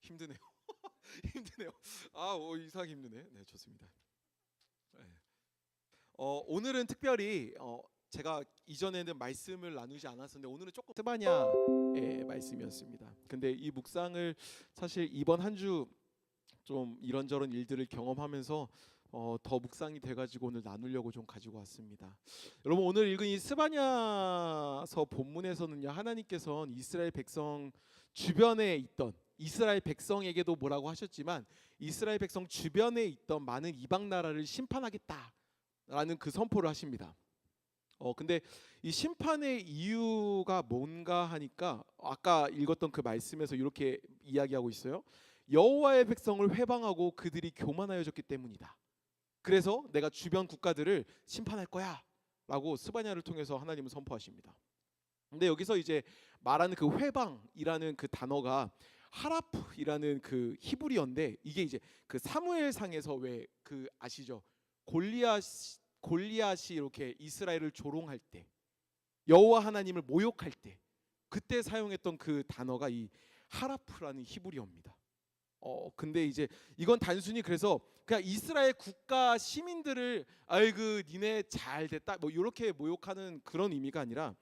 힘드네요. 힘드네요. 이상하게 힘드네. 네, 좋습니다. 네. 오늘은 특별히 제가 이전에는 말씀을 나누지 않았었는데 오늘은 조금 스바냐의 말씀이었습니다. 근데 이 묵상을 사실 이번 한 주 좀 이런저런 일들을 경험하면서 더 묵상이 돼가지고 오늘 나누려고 좀 가지고 왔습니다. 여러분, 오늘 읽은 이 스바냐서 본문에서는요, 하나님께서는 이스라엘 백성 주변에 있던 이스라엘 백성에게도 뭐라고 하셨지만 이스라엘 백성 주변에 있던 많은 이방 나라를 심판하겠다라는 그 선포를 하십니다. 근데 이 심판의 이유가 뭔가 하니까 아까 읽었던 그 말씀에서 이렇게 이야기하고 있어요. 여호와의 백성을 회방하고 그들이 교만하여졌기 때문이다. 그래서 내가 주변 국가들을 심판할 거야라고 스바냐를 통해서 하나님은 선포하십니다. 근데 여기서 이제 말하는 그 회방이라는 그 단어가 하라프이라는 그 히브리어인데, 이게 이제 그 사무엘상에서 왜 그 아시죠? 골리앗이 이렇게 이스라엘을 조롱할 때, 여호와 하나님을 모욕할 때 그때 사용했던 그 단어가 이 하라프라는 히브리어입니다. 근데 이제 이건 단순히 그래서 그냥 이스라엘 국가 시민들을 아이고 니네 잘 됐다 뭐 이렇게 모욕하는 그런 의미가 아니라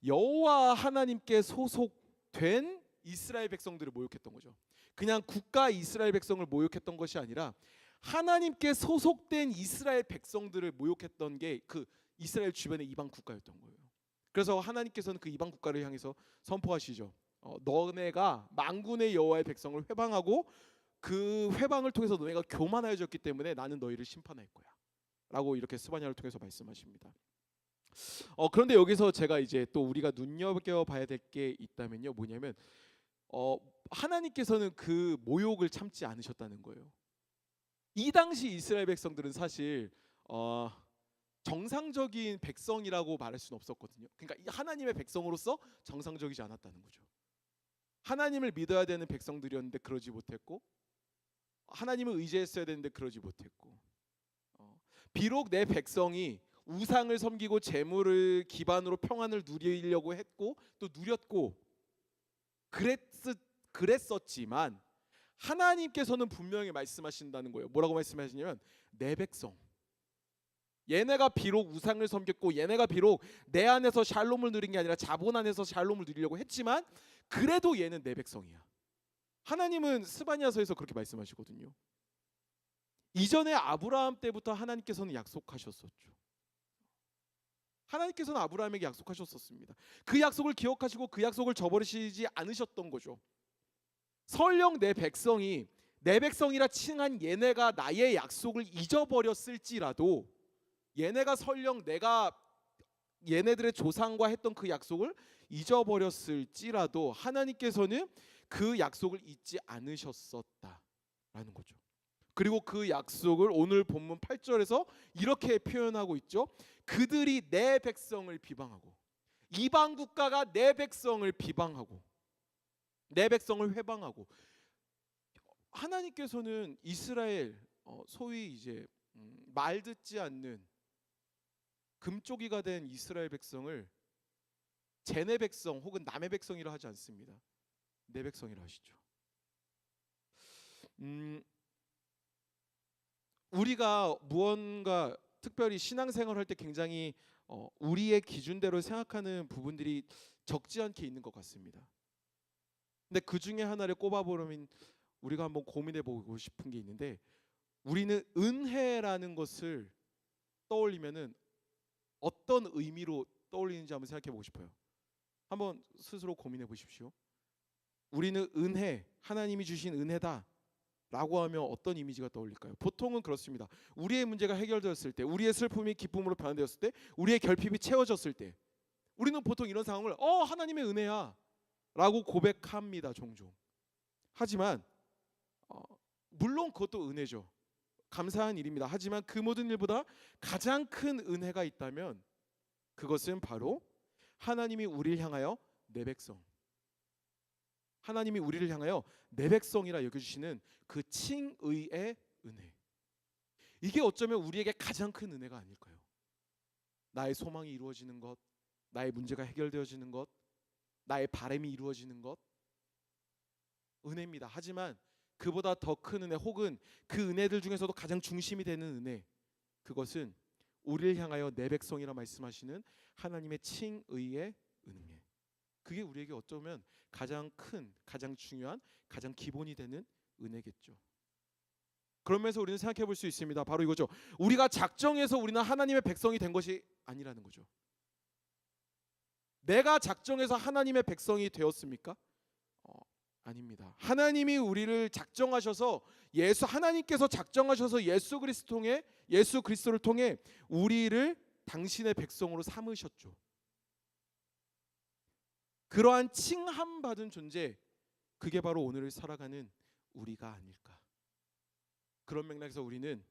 여호와 하나님께 소속된 이스라엘 백성들을 모욕했던 거죠. 그냥 국가 이스라엘 백성을 모욕했던 것이 아니라 하나님께 소속된 이스라엘 백성들을 모욕했던 게 그 이스라엘 주변의 이방 국가였던 거예요. 그래서 하나님께서는 그 이방 국가를 향해서 선포하시죠. 너네가 만군의 여호와의 백성을 회방하고 그 회방을 통해서 너네가 교만하여졌기 때문에 나는 너희를 심판할 거야 라고 이렇게 스바냐를 통해서 말씀하십니다. 그런데 여기서 제가 이제 또 우리가 눈여겨봐야 될 게 있다면요, 뭐냐면 하나님께서는 그 모욕을 참지 않으셨다는 거예요. 이 당시 이스라엘 백성들은 사실 정상적인 백성이라고 말할 수는 없었거든요. 그러니까 하나님의 백성으로서 정상적이지 않았다는 거죠. 하나님을 믿어야 되는 백성들이었는데 그러지 못했고, 하나님을 의지했어야 되는데 그러지 못했고, 비록 내 백성이 우상을 섬기고 재물을 기반으로 평안을 누리려고 했고 또 누렸고 그랬었지만 하나님께서는 분명히 말씀하신다는 거예요. 뭐라고 말씀하시냐면 내 백성, 얘네가 비록 우상을 섬겼고 얘네가 비록 내 안에서 샬롬을 누린 게 아니라 자본 안에서 샬롬을 누리려고 했지만 그래도 얘는 내 백성이야. 하나님은 스바냐서에서 그렇게 말씀하시거든요. 이전에 아브라함 때부터 하나님께서는 약속하셨었죠. 하나님께서는 아브라함에게 약속하셨었습니다. 그 약속을 기억하시고 그 약속을 저버리시지 않으셨던 거죠. 설령 내 백성이 내 백성이라 칭한 얘네가 나의 약속을 잊어버렸을지라도, 얘네가 설령 내가 얘네들의 조상과 했던 그 약속을 잊어버렸을지라도 하나님께서는 그 약속을 잊지 않으셨었다라는 거죠. 그리고 그 약속을 오늘 본문 8절에서 이렇게 표현하고 있죠. 그들이 내 백성을 비방하고, 이방 국가가 내 백성을 비방하고 내 백성을 회방하고, 하나님께서는 이스라엘 소위 이제 말 듣지 않는 금쪽이가 된 이스라엘 백성을 쟤네 백성 혹은 남의 백성이라 하지 않습니다. 내 백성이라 하시죠. 우리가 무언가 특별히 신앙생활을 할 때 굉장히 우리의 기준대로 생각하는 부분들이 적지 않게 있는 것 같습니다. 근데 그 중에 하나를 꼽아보면 우리가 한번 고민해 보고 싶은 게 있는데, 우리는 은혜라는 것을 떠올리면은 어떤 의미로 떠올리는지 한번 생각해 보고 싶어요. 한번 스스로 고민해 보십시오. 우리는 은혜, 하나님이 주신 은혜다 라고 하면 어떤 이미지가 떠올릴까요? 보통은 그렇습니다. 우리의 문제가 해결되었을 때, 우리의 슬픔이 기쁨으로 변화되었을 때, 우리의 결핍이 채워졌을 때 우리는 보통 이런 상황을 하나님의 은혜야 라고 고백합니다. 종종. 하지만 물론 그것도 은혜죠. 감사한 일입니다. 하지만 그 모든 일보다 가장 큰 은혜가 있다면 그것은 바로 하나님이 우리를 향하여 내 백성, 하나님이 우리를 향하여 내 백성이라 여겨주시는 그 칭의의 은혜. 이게 어쩌면 우리에게 가장 큰 은혜가 아닐까요? 나의 소망이 이루어지는 것, 나의 문제가 해결되어지는 것, 나의 바람이 이루어지는 것, 은혜입니다. 하지만 그보다 더 큰 은혜, 혹은 그 은혜들 중에서도 가장 중심이 되는 은혜, 그것은 우리를 향하여 내 백성이라 말씀하시는 하나님의 칭의의 은혜. 그게 우리에게 어쩌면 가장 큰, 가장 중요한, 가장 기본이 되는 은혜겠죠. 그러면서 우리는 생각해 볼 수 있습니다. 바로 이거죠. 우리가 작정해서 우리는 하나님의 백성이 된 것이 아니라는 거죠. 내가 작정해서 하나님의 백성이 되었습니까? 아닙니다. 하나님이 우리를 작정하셔서, 하나님께서 작정하셔서 예수 그리스도를 통해 우리를 당신의 백성으로 삼으셨죠. 그러한 칭함 받은 존재, 그게 바로 오늘을 살아가는 우리가 아닐까. 그런 맥락에서 우리는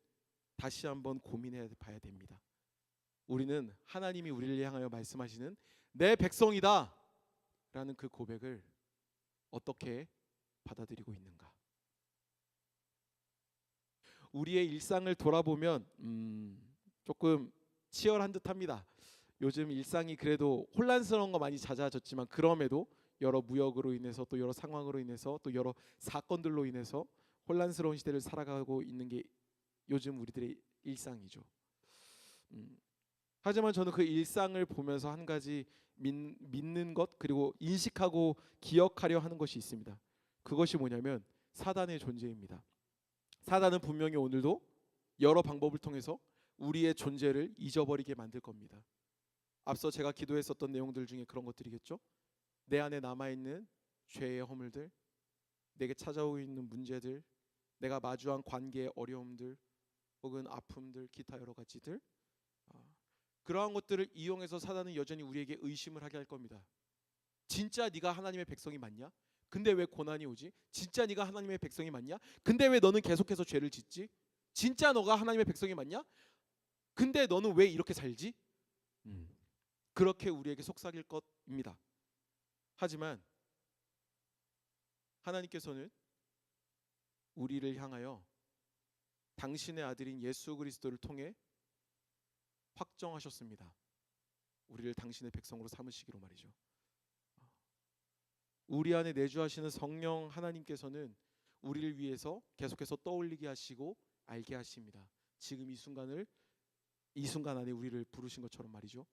다시 한번 고민해 봐야 됩니다. 우리는 하나님이 우리를 향하여 말씀하시는 내 백성이다 라는 그 고백을 어떻게 받아들이고 있는가. 우리의 일상을 돌아보면 조금 치열한 듯합니다. 요즘 일상이 그래도 혼란스러운 거 많이 잦아졌지만, 그럼에도 여러 무역으로 인해서, 또 여러 상황으로 인해서, 또 여러 사건들로 인해서 혼란스러운 시대를 살아가고 있는 게 요즘 우리들의 일상이죠. 하지만 저는 그 일상을 보면서 한 가지 믿는 것, 그리고 인식하고 기억하려 하는 것이 있습니다. 그것이 뭐냐면 사단의 존재입니다. 사단은 분명히 오늘도 여러 방법을 통해서 우리의 존재를 잊어버리게 만들 겁니다. 앞서 제가 기도했었던 내용들 중에 그런 것들이겠죠. 내 안에 남아있는 죄의 허물들, 내게 찾아오고 있는 문제들, 내가 마주한 관계의 어려움들, 혹은 아픔들, 기타 여러 가지들, 그러한 것들을 이용해서 사단은 여전히 우리에게 의심을 하게 할 겁니다. 진짜 네가 하나님의 백성이 맞냐? 근데 왜 고난이 오지? 진짜 네가 하나님의 백성이 맞냐? 근데 왜 너는 계속해서 죄를 짓지? 진짜 너가 하나님의 백성이 맞냐? 근데 너는 왜 이렇게 살지? 그렇게 우리에게 속삭일 것입니다. 하지만 하나님께서는 우리를 향하여 당신의 아들인 예수 그리스도를 통해 확정하셨습니다. 우리를 당신의 백성으로 삼으시기로 말이죠. 우리 안에 내주하시는 성령 하나님께서는 우리를 위해서 계속해서 떠올리게 하시고 알게 하십니다. 지금 이 순간 안에 우리를 부르신 것처럼 말이죠.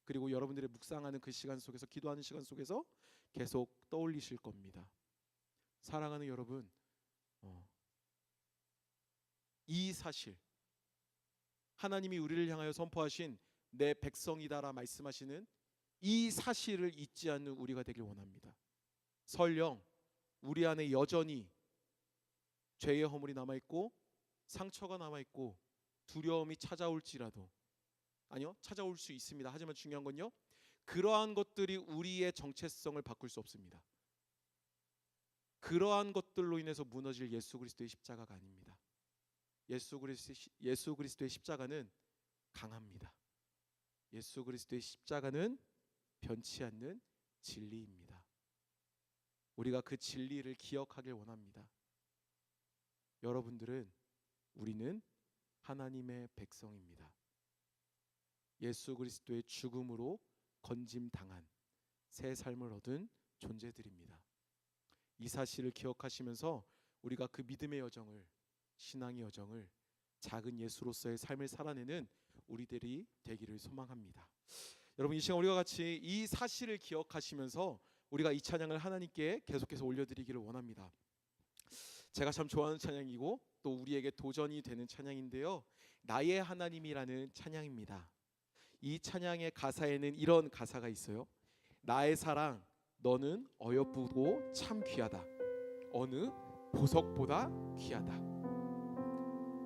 그리고 여러분들의 묵상하는 그 시간 속에서, 기도하는 시간 속에서 계속 떠올리실 겁니다. 사랑하는 여러분, 이 사실, 하나님이 우리를 향하여 선포하신 내 백성이다라 말씀하시는 이 사실을 잊지 않는 우리가 되길 원합니다. 설령 우리 안에 여전히 죄의 허물이 남아있고 상처가 남아있고 두려움이 찾아올지라도, 아니요, 찾아올 수 있습니다. 하지만 중요한 건요, 그러한 것들이 우리의 정체성을 바꿀 수 없습니다. 그러한 것들로 인해서 무너질 예수 그리스도의 십자가가 아닙니다. 예수 그리스도의 십자가는 강합니다. 예수 그리스도의 십자가는 변치 않는 진리입니다. 우리가 그 진리를 기억하길 원합니다. 여러분들은, 우리는 하나님의 백성입니다. 예수 그리스도의 죽음으로 건짐당한 새 삶을 얻은 존재들입니다. 이 사실을 기억하시면서 우리가 그 믿음의 여정을, 신앙의 여정을, 작은 예수로서의 삶을 살아내는 우리들이 되기를 소망합니다. 여러분, 이 시간 우리가 같이 이 사실을 기억하시면서 우리가 이 찬양을 하나님께 계속해서 올려드리기를 원합니다. 제가 참 좋아하는 찬양이고 또 우리에게 도전이 되는 찬양인데요, 나의 하나님이라는 찬양입니다. 이 찬양의 가사에는 이런 가사가 있어요. 나의 사랑, 너는 어여쁘고 참 귀하다. 어느 보석보다 귀하다.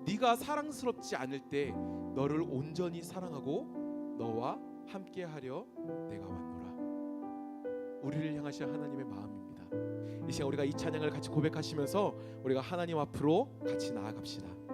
네가 사랑스럽지 않을 때 너를 온전히 사랑하고 너와 함께하려 내가 왔노라. 우리를 향하신 하나님의 마음입니다. 이 시간 우리가 이 찬양을 같이 고백하시면서 우리가 하나님 앞으로 같이 나아갑시다.